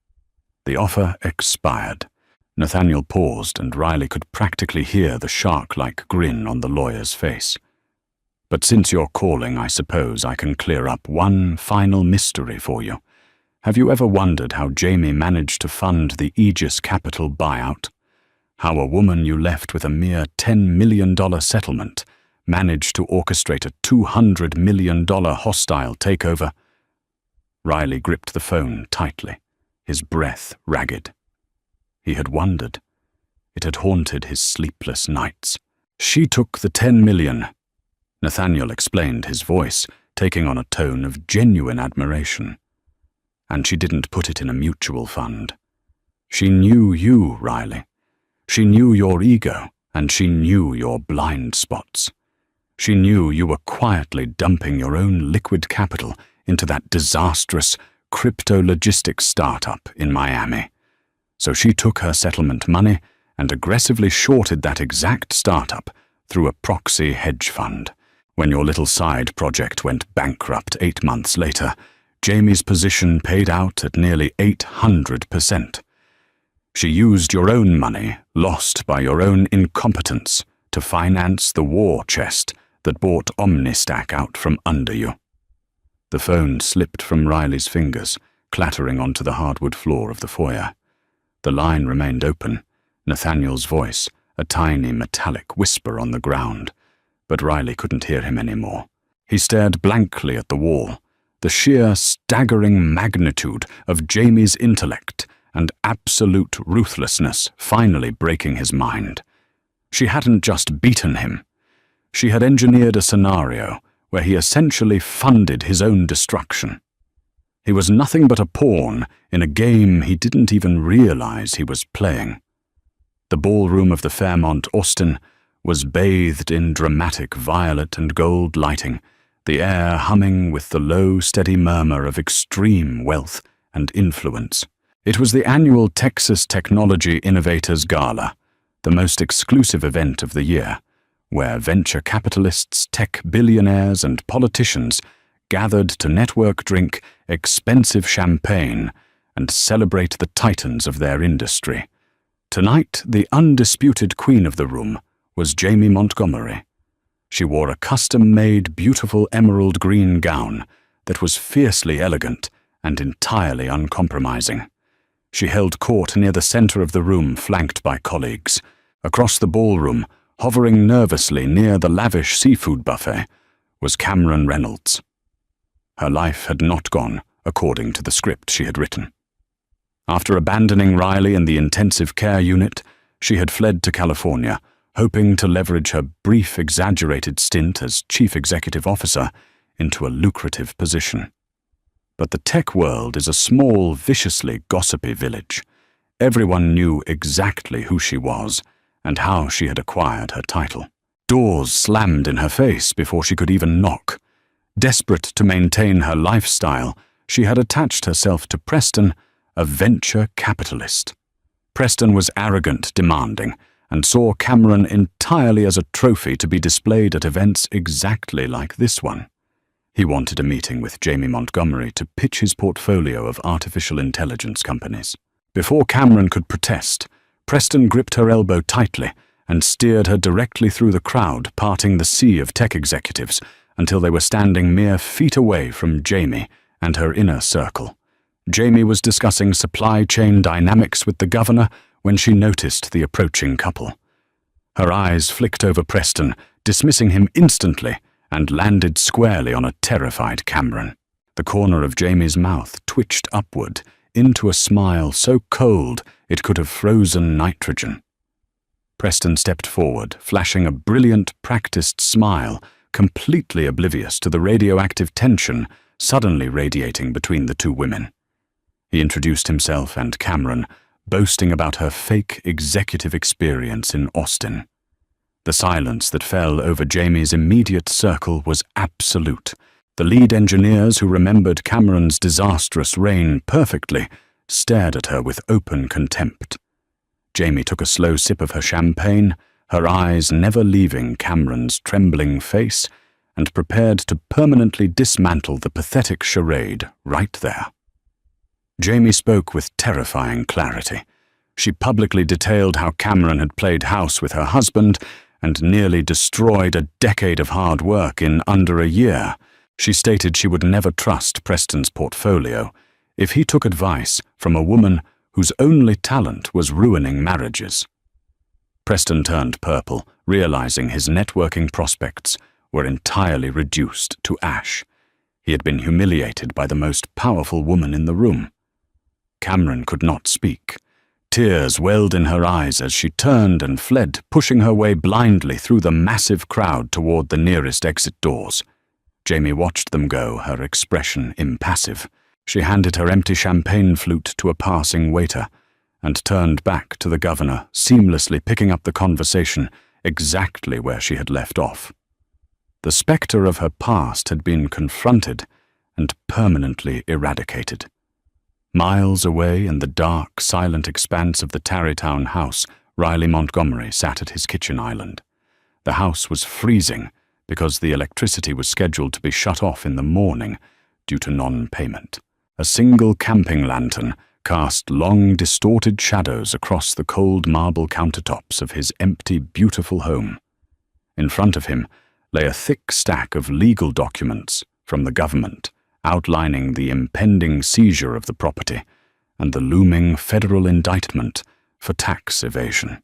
The offer expired. Nathaniel paused, and Riley could practically hear the shark-like grin on the lawyer's face. But since you're calling, I suppose I can clear up one final mystery for you. Have you ever wondered how Jamie managed to fund the Aegis Capital buyout? How a woman you left with a mere $10 million settlement managed to orchestrate a $200 million hostile takeover? Riley gripped the phone tightly, his breath ragged. He had wondered. It had haunted his sleepless nights. She took the $10 million. Nathaniel explained, his voice taking on a tone of genuine admiration. And she didn't put it in a mutual fund. She knew you, Riley. She knew your ego, and she knew your blind spots. She knew you were quietly dumping your own liquid capital into that disastrous crypto-logistics startup in Miami. So she took her settlement money and aggressively shorted that exact startup through a proxy hedge fund. When your little side project went bankrupt 8 months later, Jamie's position paid out at nearly 800%. She used your own money, lost by your own incompetence, to finance the war chest that bought OmniStack out from under you. The phone slipped from Riley's fingers, clattering onto the hardwood floor of the foyer. The line remained open, Nathaniel's voice, a tiny metallic whisper on the ground, but Riley couldn't hear him anymore. He stared blankly at the wall, the sheer staggering magnitude of Jamie's intellect and absolute ruthlessness finally breaking his mind. She hadn't just beaten him. She had engineered a scenario where he essentially funded his own destruction. He was nothing but a pawn in a game he didn't even realize he was playing. The ballroom of the Fairmont Austin was bathed in dramatic violet and gold lighting, the air humming with the low, steady murmur of extreme wealth and influence. It was the annual Texas Technology Innovators Gala, the most exclusive event of the year, where venture capitalists, tech billionaires, and politicians gathered to network, drink expensive champagne, and celebrate the titans of their industry. Tonight, the undisputed queen of the room was Jamie Montgomery. She wore a custom-made, beautiful emerald green gown that was fiercely elegant and entirely uncompromising. She held court near the center of the room, flanked by colleagues. Across the ballroom, hovering nervously near the lavish seafood buffet, was Cameron Reynolds. Her life had not gone according to the script she had written. After abandoning Riley in the intensive care unit, she had fled to California, hoping to leverage her brief, exaggerated stint as chief executive officer into a lucrative position. But the tech world is a small, viciously gossipy village. Everyone knew exactly who she was and how she had acquired her title. Doors slammed in her face before she could even knock. Desperate to maintain her lifestyle, she had attached herself to Preston, a venture capitalist. Preston was arrogant, demanding, and saw Cameron entirely as a trophy to be displayed at events exactly like this one. He wanted a meeting with Jamie Montgomery to pitch his portfolio of artificial intelligence companies. Before Cameron could protest, Preston gripped her elbow tightly and steered her directly through the crowd, parting the sea of tech executives until they were standing mere feet away from Jamie and her inner circle. Jamie was discussing supply chain dynamics with the governor when she noticed the approaching couple. Her eyes flicked over Preston, dismissing him instantly, and landed squarely on a terrified Cameron. The corner of Jamie's mouth twitched upward into a smile so cold it could have frozen nitrogen. Preston stepped forward, flashing a brilliant, practiced smile, completely oblivious to the radioactive tension suddenly radiating between the two women. He introduced himself and Cameron, boasting about her fake executive experience in Austin. The silence that fell over Jamie's immediate circle was absolute. The lead engineers, who remembered Cameron's disastrous reign perfectly, stared at her with open contempt. Jamie took a slow sip of her champagne, her eyes never leaving Cameron's trembling face, and prepared to permanently dismantle the pathetic charade right there. Jamie spoke with terrifying clarity. She publicly detailed how Cameron had played house with her husband and nearly destroyed a decade of hard work in under a year. She stated she would never trust Preston's portfolio if he took advice from a woman whose only talent was ruining marriages. Preston turned purple, realizing his networking prospects were entirely reduced to ash. He had been humiliated by the most powerful woman in the room. Cameron could not speak. Tears welled in her eyes as she turned and fled, pushing her way blindly through the massive crowd toward the nearest exit doors. Jamie watched them go, her expression impassive. She handed her empty champagne flute to a passing waiter and turned back to the governor, seamlessly picking up the conversation exactly where she had left off. The specter of her past had been confronted and permanently eradicated. Miles away in the dark, silent expanse of the Tarrytown house, Riley Montgomery sat at his kitchen island. The house was freezing because the electricity was scheduled to be shut off in the morning due to non-payment. A single camping lantern cast long, distorted shadows across the cold marble countertops of his empty, beautiful home. In front of him lay a thick stack of legal documents from the government, outlining the impending seizure of the property and the looming federal indictment for tax evasion.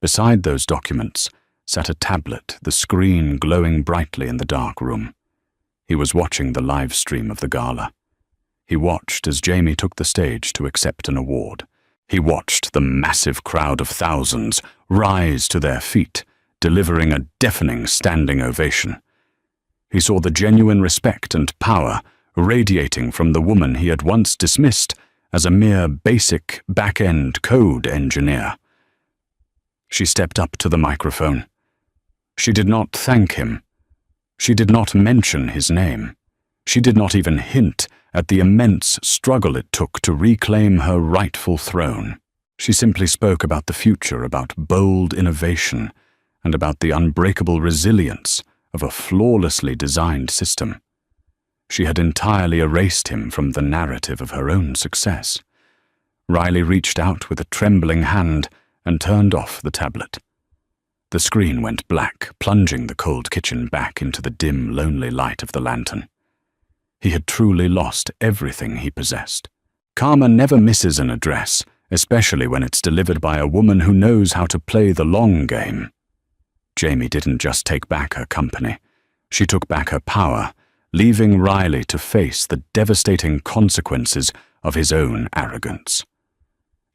Beside those documents sat a tablet, the screen glowing brightly in the dark room. He was watching the live stream of the gala. He watched as Jamie took the stage to accept an award. He watched the massive crowd of thousands rise to their feet, delivering a deafening standing ovation. He saw the genuine respect and power radiating from the woman he had once dismissed as a mere basic back-end code engineer. She stepped up to the microphone. She did not thank him. She did not mention his name. She did not even hint at the immense struggle it took to reclaim her rightful throne. She simply spoke about the future, about bold innovation, and about the unbreakable resilience of a flawlessly designed system. She had entirely erased him from the narrative of her own success. Riley reached out with a trembling hand and turned off the tablet. The screen went black, plunging the cold kitchen back into the dim, lonely light of the lantern. He had truly lost everything he possessed. Karma never misses an address, especially when it's delivered by a woman who knows how to play the long game. Jamie didn't just take back her company. She took back her power, leaving Riley to face the devastating consequences of his own arrogance.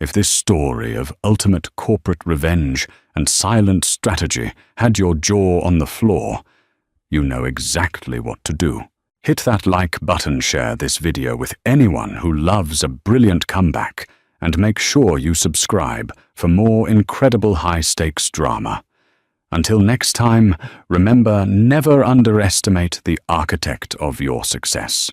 If this story of ultimate corporate revenge and silent strategy had your jaw on the floor, you know exactly what to do. Hit that like button, share this video with anyone who loves a brilliant comeback, and make sure you subscribe for more incredible high-stakes drama. Until next time, remember, never underestimate the architect of your success.